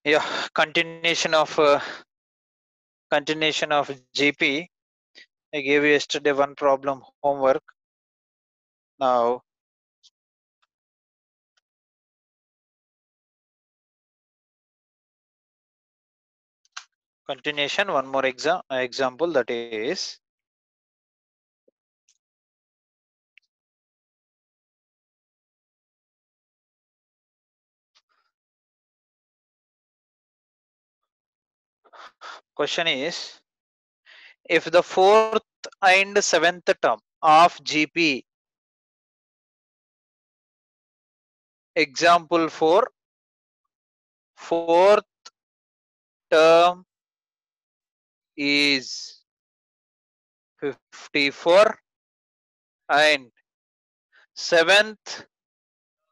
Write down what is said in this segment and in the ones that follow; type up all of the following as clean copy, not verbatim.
Yeah, continuation of GP. I gave you yesterday one problem homework. Now continuation, one more example, that is question is, if the fourth and seventh term of GP, example 4, fourth term is 54 and seventh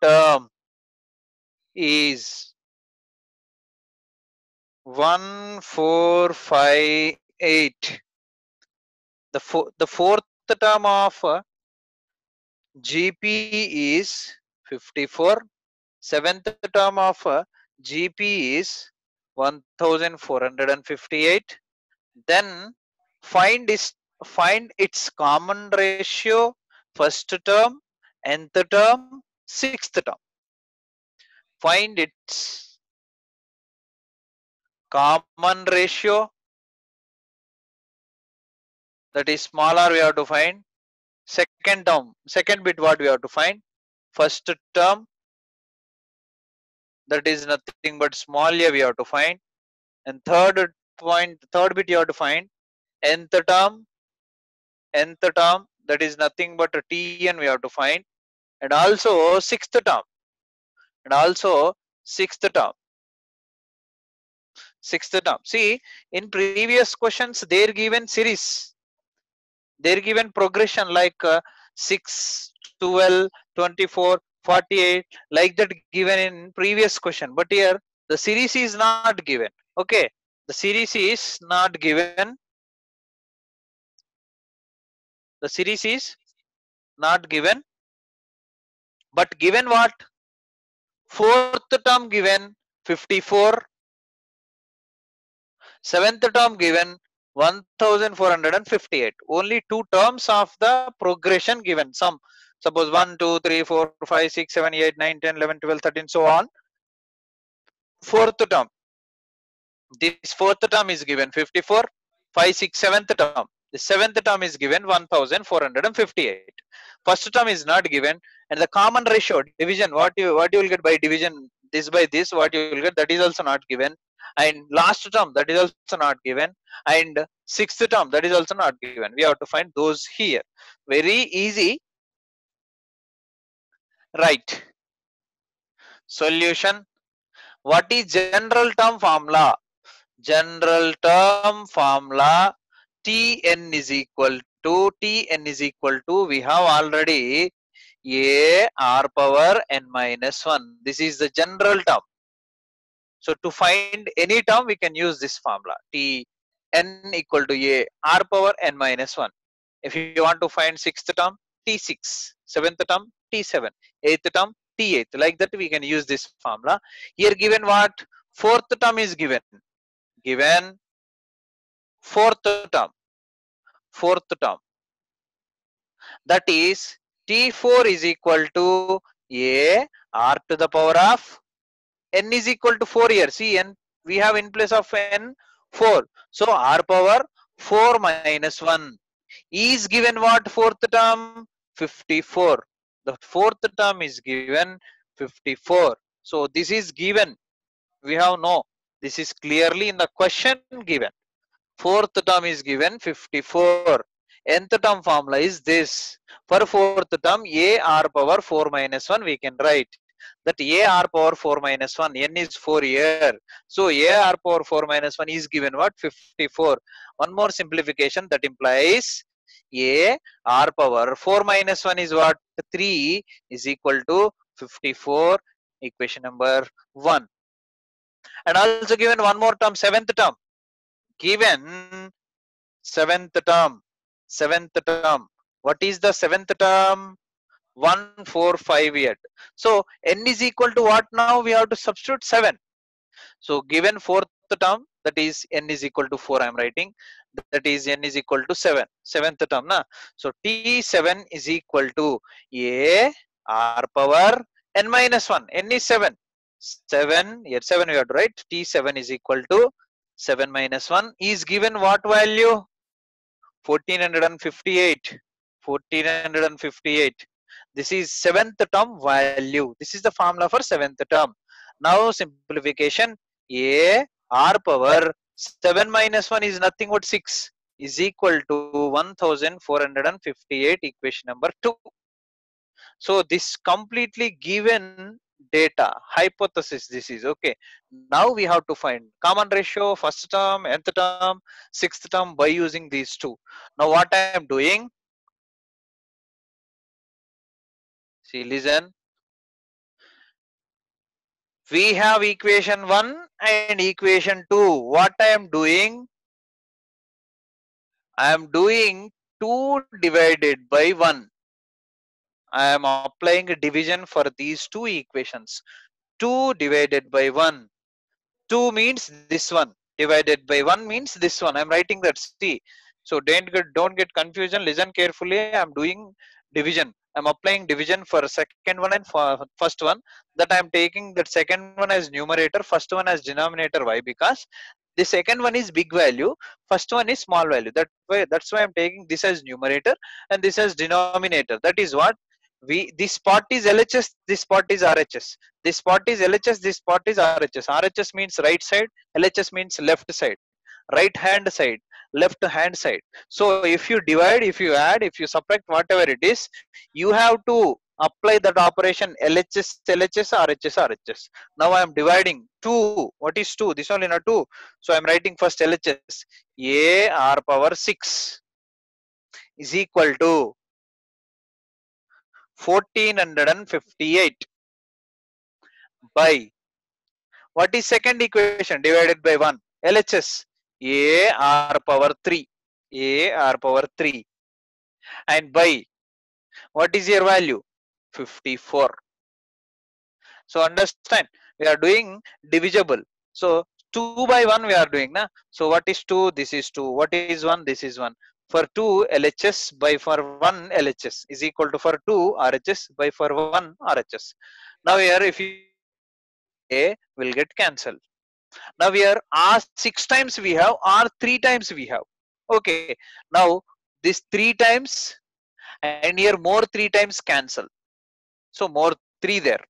term is 1458. The fourth term of GP is 54. Seventh term of GP is 1458. Then find its common ratio, first term, nth term, sixth term. Find its common ratio, that is small r we have to find. Second term, second bit what we have to find. First term, that is nothing but small a we have to find. And third bit you have to find nth term, that is nothing but a tn we have to find. And also and also sixth term sixth term. See, in previous questions they're given series, they're given progression like 6, 12, 24, 48, like that given in previous question. But here the series is not given. Okay, the series is not given. The series is not given, but given what? Fourth term given 54, seventh term given 1458. Only two terms of the progression given. Some, suppose 1, 2, 3, 4, 5, 6, 7, 8, 9, 10, 11, 12, 13, so on. Fourth term, this fourth term is given 54, 5, 6, seventh term. The seventh term is given 1458. First term is not given, and the common ratio division, what you will get by division, this by this, what you will get, that is also not given. And last term, that is also not given. And sixth term, that is also not given. We have to find those here. Very easy. Right. Solution. What is general term formula? General term formula, Tn is equal to, we have already a r power n minus 1. This is the general term. So to find any term we can use this formula, Tn equal to a r power n minus 1. If you want to find sixth term, T6, seventh term, T7, eighth term, T8, like that we can use this formula. Here given what? Fourth term is given fourth term, that is T4 is equal to a r to the power of n is equal to 4 here. See, n we have in place of n 4, so r power 4 minus 1 is given what? Fourth term 54. The fourth term is given 54. So this is given, we have no, this is clearly in the question given. Fourth term is given 54. Nth term formula is this. For fourth term, a r power 4 minus 1 we can write. That a r power 4 minus 1, n is 4 here. So a r power 4 minus 1 is given what? 54. One more simplification, that implies a r power 4 minus 1 is what? 3 is equal to 54. Equation number 1. And also given one more term, seventh term. Given seventh term. What is the seventh term? 1458. So n is equal to what now? We have to substitute 7. So given fourth term, that is n is equal to 4, I am writing. That is n is equal to 7. Seventh term, na? So T7 is equal to A R power n minus 1. N is 7. 7, here 7 we have to write. T7 is equal to 7 minus 1 is given what value? 1458. 1458. This is seventh term value. This is the formula for seventh term. Now simplification. A R power 7 minus 1 is nothing but 6 is equal to 1458, equation number 2. So this completely given data hypothesis, this is okay. Now we have to find common ratio, first term, nth term, sixth term by using these two. Now what I am doing, see, listen, we have equation 1 and equation 2. What I am doing, I am doing 2 divided by 1. I am applying a division for these two equations. 2 divided by 1. 2 means this one, divided by 1 means this one. I'm writing that. See, so don't get confusion. Listen carefully. I'm doing division. I'm applying division for second one and for first one. That I'm taking that second one as numerator, first one as denominator. Why? Because the second one is big value, first one is small value. That's why I'm taking this as numerator and this as denominator. That is what we, this part is LHS, this part is RHS. This part is LHS, this part is RHS. RHS means right side, LHS means left side, right hand side, left hand side. So if you divide, if you add, if you subtract, whatever it is, you have to apply that operation LHS, LHS, RHS, RHS. Now I am dividing 2. What is 2? This only not 2. So I am writing first LHS. A R power 6 is equal to 1458 by, what is second equation, divided by 1, LHS, A R power 3, A R power 3, and by, what is your value, 54. So understand, we are doing divisible. So 2 by 1 we are doing, na? So what is 2? This is 2. What is 1? This is 1. For 2 LHS by for 1 LHS is equal to for 2 RHS by for 1 RHS. Now here if you A will get cancelled. Now here R 6 times we have, R 3 times we have. Okay. Now this 3 times and here more 3 times cancel. So more 3 there.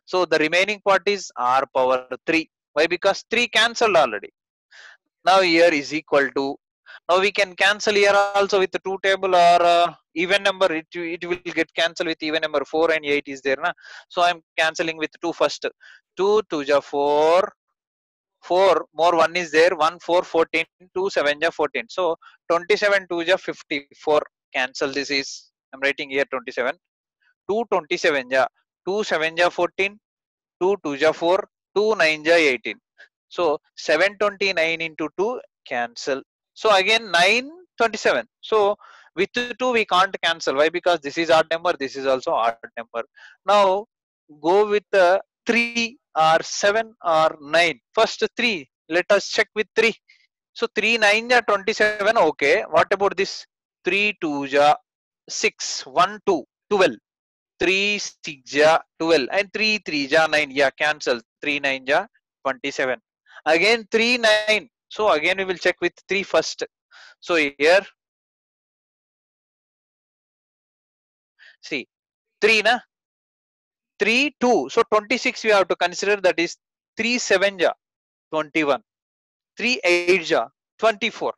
So the remaining part is R power 3. Why? Because 3 cancelled already. Now here is equal to, now we can cancel here also with the 2 table or even number. It will get cancelled with even number. 4 and 8 is there, na? So I'm cancelling with 2 first. 2 2 ja 4, 4 more 1 is there, 1 4 14, 2 7 ja 14. So 27 2 ja 54. Cancel this is, I'm writing here 27. 2 27 ja 2 7 ja 14, 2 2 ja 4, 2 9 ja 18. So 729 into 2 cancel. So again 927. So with 2 we can't cancel. Why? Because this is odd number, this is also odd number. Now go with the 3 or 7 or 9. First 3. Let us check with 3. So 3 9 ja 27. Okay. What about this? 3 2 ja 6. 1 2 12. 3 6 ja 12 and 3 3 ja 9. Yeah, cancel. 3 9 ja 27. Again 3 9. So again we will check with 3 first. So here see 3 na 3 2. So 26 we have to consider, that is 3 7 ja 21. 3 8 ja 24.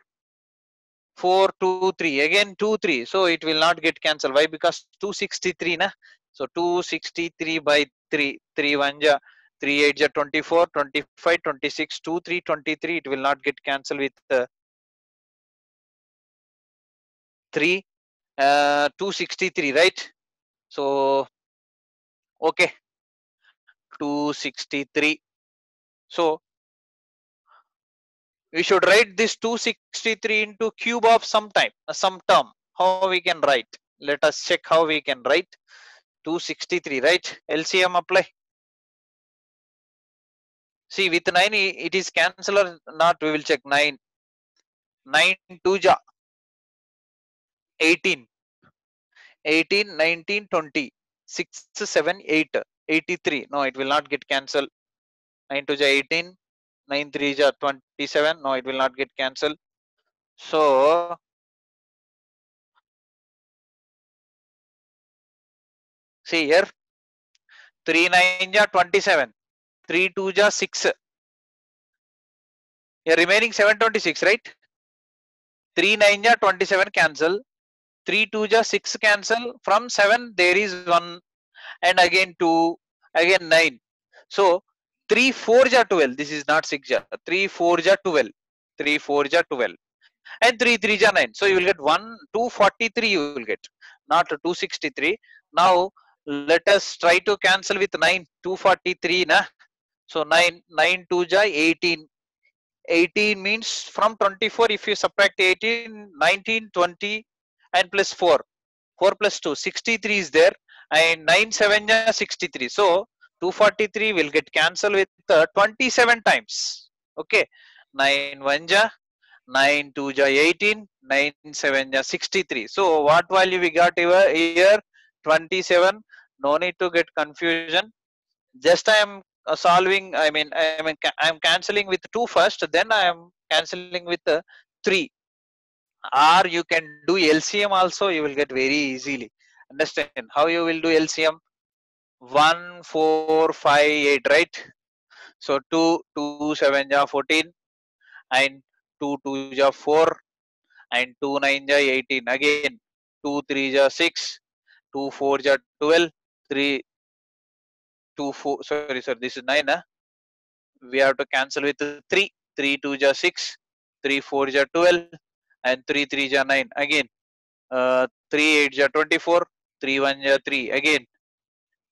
4 2 3 again 2 3. So it will not get cancelled. Why? Because 263 na. So 263 by 3. 3 1 ja 3 8 ja 24, 25, 26, 2 3 23. It will not get cancelled with 3 263, right? So okay, 263. So we should write this 263 into cube of some term. How we can write? Let us check how we can write. 263, right? LCM apply. See, with 9 it is cancel or not, we will check. 9 9 2 ja 18 18 19 20 6 7 8 83. No, it will not get cancelled. 9 2 ja 18 9 3 ja 27. No, it will not get cancelled. So see here, 3 9 ja 27, 3 2 ja 6. Here remaining 726, right? 3 9 ja 27 cancel, 3 2 ja 6 cancel. From 7 there is 1 and again 2, again 9. So 3 4 ja 12. This is not 6 ja. 3 4 ja 12. 3 4 ja 12. And 3 3 ja 9. So you will get 1 243 you will get, not 263. Now let us try to cancel with 9 243 na. So 9 9 2 ja 18. 18 means from 24 if you subtract 18 19 20 and plus 4, 4 plus 2 63 is there, and 9 7 ja 63. So 243 will get cancelled with 27 times. Okay, 9 1 ja 9 2 ja 18, 9 7 ja 63. So what value we got here? 27. No need to get confusion. Just I am solving, I am cancelling with 2 first, then I am cancelling with 3. Or you can do LCM also, you will get very easily. Understand how you will do LCM? 1 4 5 8, right? So 2 2 7 ja 14, and 2 2 ja 4, and 2 9 ja 18. Again 2 3 ja 6, 2 4 ja 12, 3 2 4, sorry, this is 9. We have to cancel with 3. 3 2 ja 6, 3 4 ja 12, and 3 3 ja 9. Again 3 8 ja 24, 3 1 ja 3. Again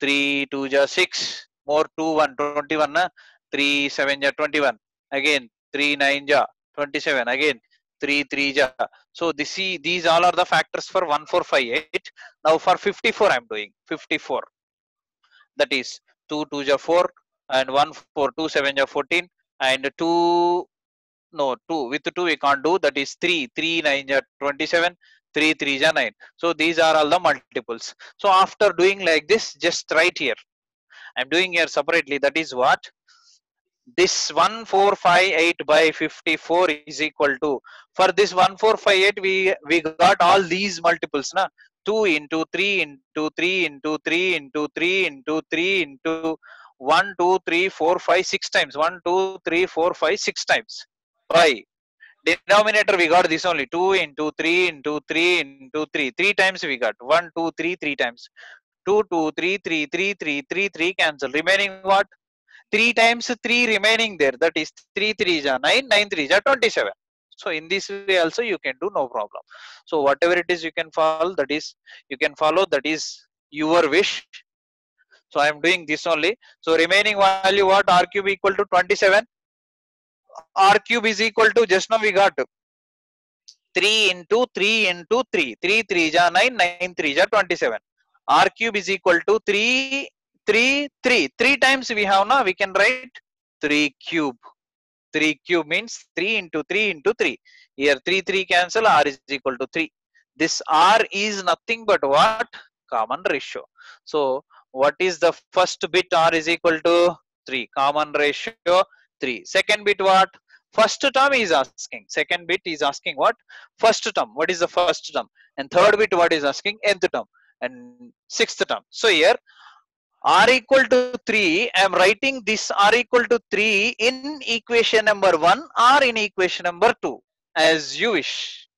3 2 ja 6, more 2 1 21 na. 3 7 ja 21. Again 3 9 ja 27. Again 3 3 ja. So these all are the factors for 1458. Now for 54 I am doing 54. That is 2 2 ja 4, and 1 4 2 7 ja 14, and 2, no, 2 with 2 we can't do, that is 3 3 9 ja 27, 3 3 ja 9. So these are all the multiples. So after doing like this, just write here. I'm doing here separately. That is what this 1458 by 54 is equal to. For this 1458 we got all these multiples na. 2 into 3 into 3 into 3 into 3 into 3 into 1 2 3 4 5 6 times. 1 2 3 4 5 6 times by denominator we got this only. 2 into 3 into 3 into 3, 3 times we got. 1 2 3 3 times. 2 2 3 3 3 3 3 3 cancel. Remaining what? 3 times 3 remaining there. That is 3 3 is 9, 9 3 is 27. So in this way also you can do, no problem. So whatever it is you can follow, that is you can follow, that is your wish. So I am doing this only. So remaining value what? R cube equal to 27. R cube is equal to, just now we got 3 into 3 into 3. 3 3 is 9, 9 3 is 27. R cube is equal to 3 3 3. 3 times we have now, we can write 3 cube. 3 cube means 3 into 3 into 3. Here 3 3 cancel, R is equal to 3. This R is nothing but what? Common ratio. So what is the first bit? R is equal to 3. Common ratio 3. Second bit what? First term is asking. Second bit is asking what? First term. What is the first term? And third bit what is asking? Nth term. And sixth term. So here R equal to 3, I am writing this R equal to 3 in equation number 1 or in equation number 2, as you wish.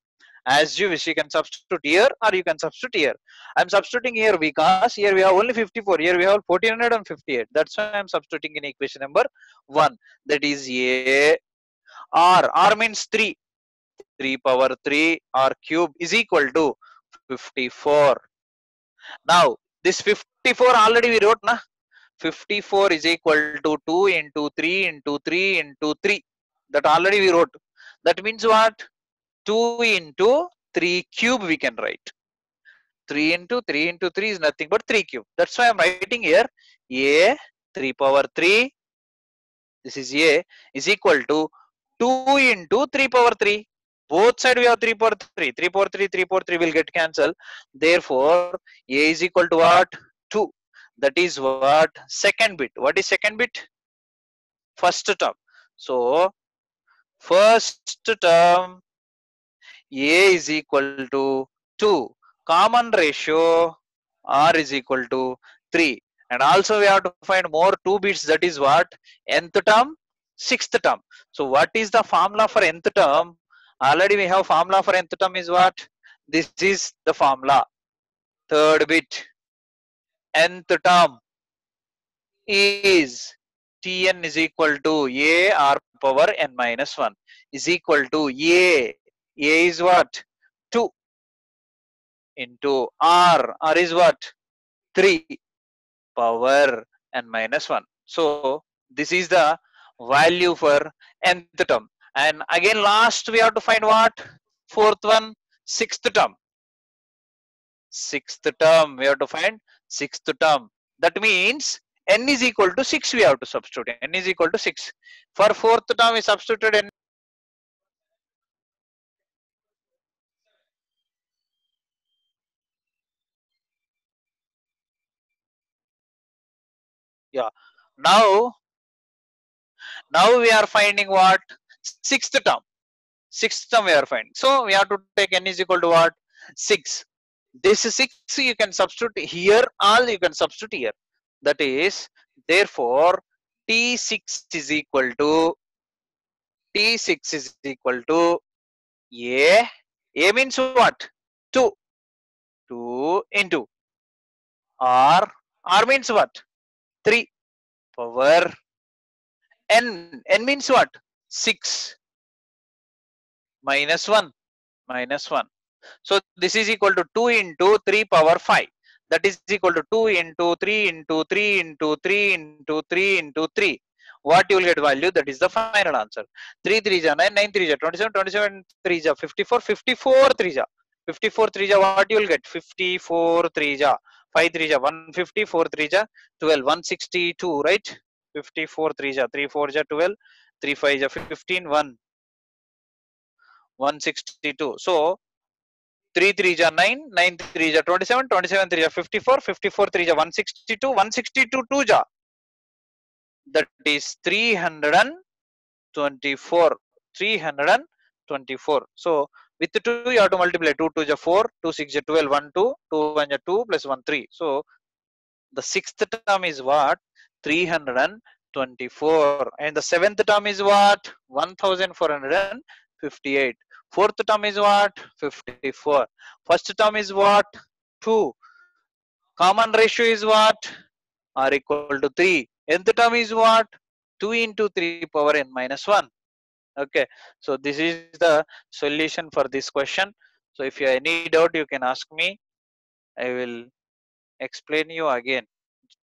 As you wish, you can substitute here or you can substitute here. I am substituting here because here we have only 54, here we have 1458. That's why I am substituting in equation number 1. That is A. R means 3. 3 power 3 R cube is equal to 54. Now this 54 already we wrote na. 54 is equal to 2 into 3 into 3 into 3. That already we wrote. That means what? 2 into 3 cube we can write. 3 into 3 into 3 is nothing but 3 cube. That's why I'm writing here A 3 power 3 this is a is equal to 2 into 3 power 3. Both side we have 3 power 3. 3 power 3, 3 power 3 will get cancelled. Therefore, a is equal to what? 2. That is what? Second bit. What is second bit? First term. So, first term a is equal to 2. Common ratio r is equal to 3. And also we have to find more 2 bits, that is what? Nth term, sixth term. So what is the formula for nth term? Already we have formula for nth term is what? This is the formula. Third bit, nth term is Tn is equal to a r power n minus 1 is equal to a. A is what? 2 into r is what? 3 power n minus 1. So this is the value for nth term. And again last we have to find what? Fourth one, sixth term. Sixth term we have to find sixth term. That means n is equal to 6 we have to substitute. N is equal to 6. For fourth term we substituted n. Yeah. Now we are finding what? Sixth term. Sixth term we are finding. So we have to take n is equal to what? 6. This 6 you can substitute here, all you can substitute here. That is, therefore, T6 is equal to A. A means what? 2. 2 into R. R means what? 3 power N. N means what? 6 minus 1. Minus 1. So this is equal to 2 into 3 power 5. That is equal to 2 into 3 into 3 into 3 into 3 into 3. What you will get value? That is the final answer. 3 3 ja 9, 9 3 ja 27, 27 3 ja 54, 54 3 ja 54 3 ja. What you will get? 54 3 ja 5 3 ja 150, 4 3 ja 12, 162, right? 54 3 ja 3 4 ja 12, 3 5 ja 15, 162. So 3 3 ja 9, 9 3 ja 27, 27 3 ja 54, 54 3 ja 162, 162 2 ja. That is 324. 324. So with the 2 you have to multiply. 2 2 ja 4, 2 6 ja 12, 1 2, 2 1 ja 2 plus 1 3. So the sixth term is what? 324. And the seventh term is what? 1458. Fourth term is what? 54. First term is what? 2. Common ratio is what? R equal to 3. Nth term is what? 2 into 3 power n minus 1. Okay. So this is the solution for this question. So if you have any doubt, you can ask me. I will explain you again.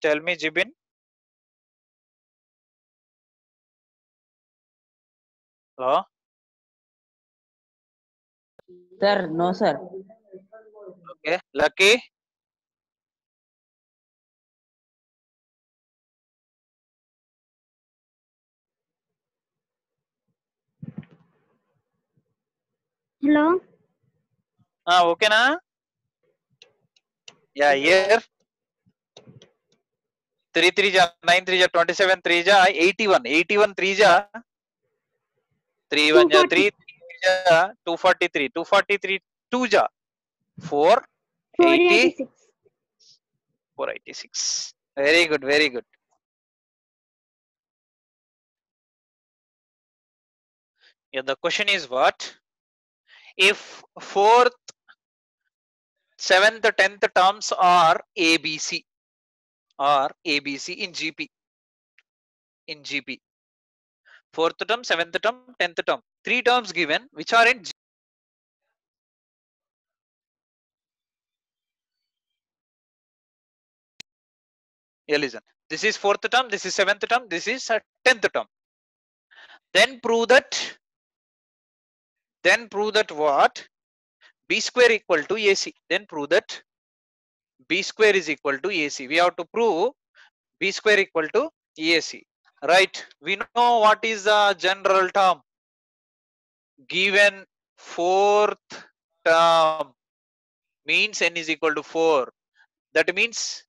Tell me, Jibin. Hello? Sir, no, sir. Okay. Lucky? Hello. Okay na? Yeah, here. 3 3 ja 9 3 ja 27 3 ja 81. 81 3 ja 3 1 ja 3 3 ja 243. 243 2 ja 4 80 486. 486. Very good, very good. Yeah, the question is what? If fourth, seventh, 10th terms are ABC in GP. In GP. Fourth term, seventh term, 10th term. 3 terms given which are in GP. Yeah, listen. This is fourth term, this is seventh term, this is 10th term. Then prove that what? B square equal to AC. Then prove that B square is equal to AC. We have to prove B square equal to AC. Right? We know what is the general term. Given fourth term means n is equal to 4. That means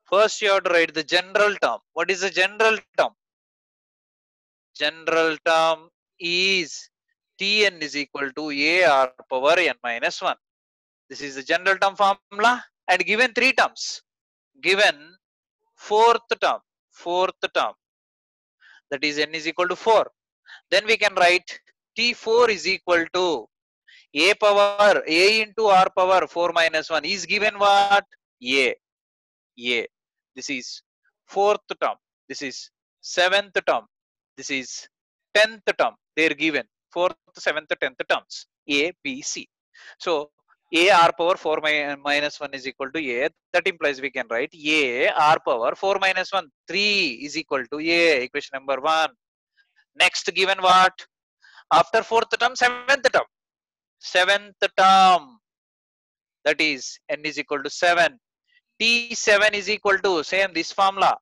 first you have to write the general term. What is the general term? General term is Tn is equal to a r power n minus 1. This is the general term formula, and given three terms. Given fourth term, that is n is equal to 4. Then we can write T4 is equal to a power a into r power 4 minus 1 is given what? A. This is fourth term. This is seventh term. This is 10th term. They are given fourth, seventh, 10th terms. A, B, C. So a r power 4 minus 1 is equal to a. That implies we can write a r power 4 minus 1 3 is equal to a. Equation number 1. Next given what? After fourth term, seventh term. Seventh term, that is n is equal to 7. T7 is equal to, same this formula.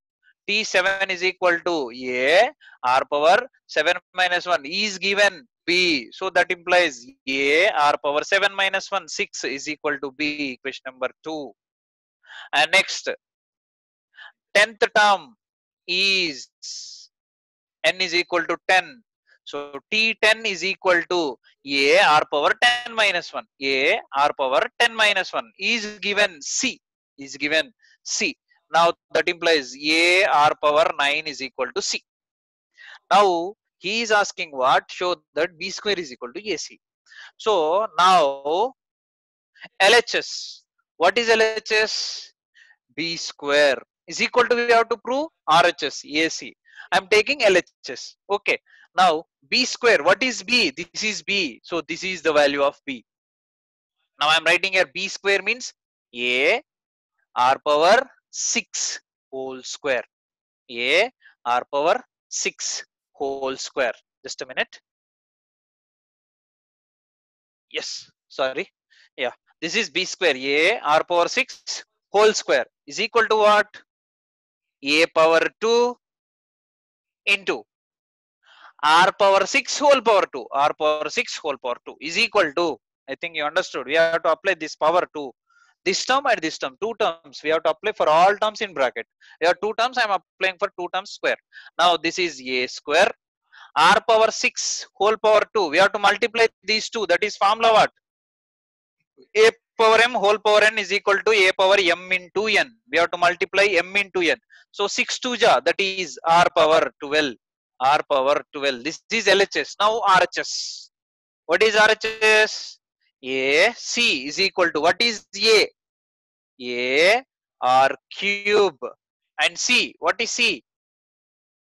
T7 is equal to a r power 7 minus 1 is given b. So that implies a r power 7 minus 1 6 is equal to b. Equation number 2. And next 10th term is n is equal to 10. So T10 is equal to a r power 10 minus 1. A r power 10 minus 1 is given C. Is given C. Now that implies a r power 9 is equal to C. Now he is asking what? Show that b square is equal to AC. So now LHS. What is LHS? B square is equal to, we have to prove RHS AC. I'm taking LHS. Okay. Now B square, what is B? This is B. So this is the value of B. Now I'm writing here B square means A r power 6 whole square. A r power 6 whole square. Just a minute. Yes, sorry. Yeah, this is B square. A r power 6 whole square is equal to what? A power 2 into r power 6 whole power 2. R power 6 whole power 2 is equal to, I think you understood. We have to apply this power to this term and this term. Two terms. We have to apply for all terms in bracket. There are two terms. I am applying for two terms square. Now this is a square. R power 6 whole power 2. We have to multiply these two. That is formula what? A power m whole power n is equal to a power m into n. We have to multiply m into n. So 6 2 ja, that is r power 12. R power 12. This is LHS. Now RHS. What is RHS? A C is equal to, what is A? A R cube. And C, what is C?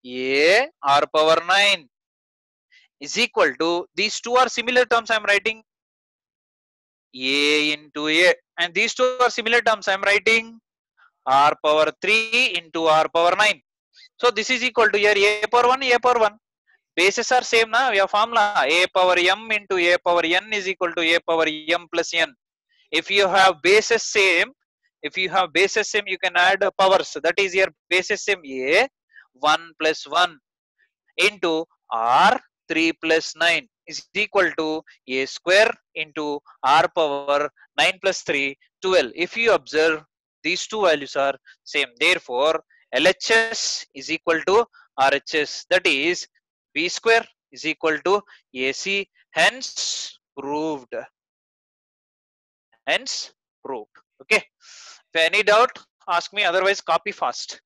A r power 9 is equal to, these two are similar terms. I am writing A into A, and these two are similar terms. I am writing r power 3 into r power 9. So this is equal to here a power 1, a power 1. Bases are same now. We have formula a power m into a power n is equal to a power m plus n. If you have bases same, you can add powers. That is your bases same. A 1 plus 1 into r 3 plus 9 is equal to a square into r power 9 plus 3 12. If you observe, these two values are same. Therefore LHS is equal to RHS. That is B square is equal to AC. Hence proved. Hence proved. Okay. If any doubt, ask me. Otherwise, copy fast.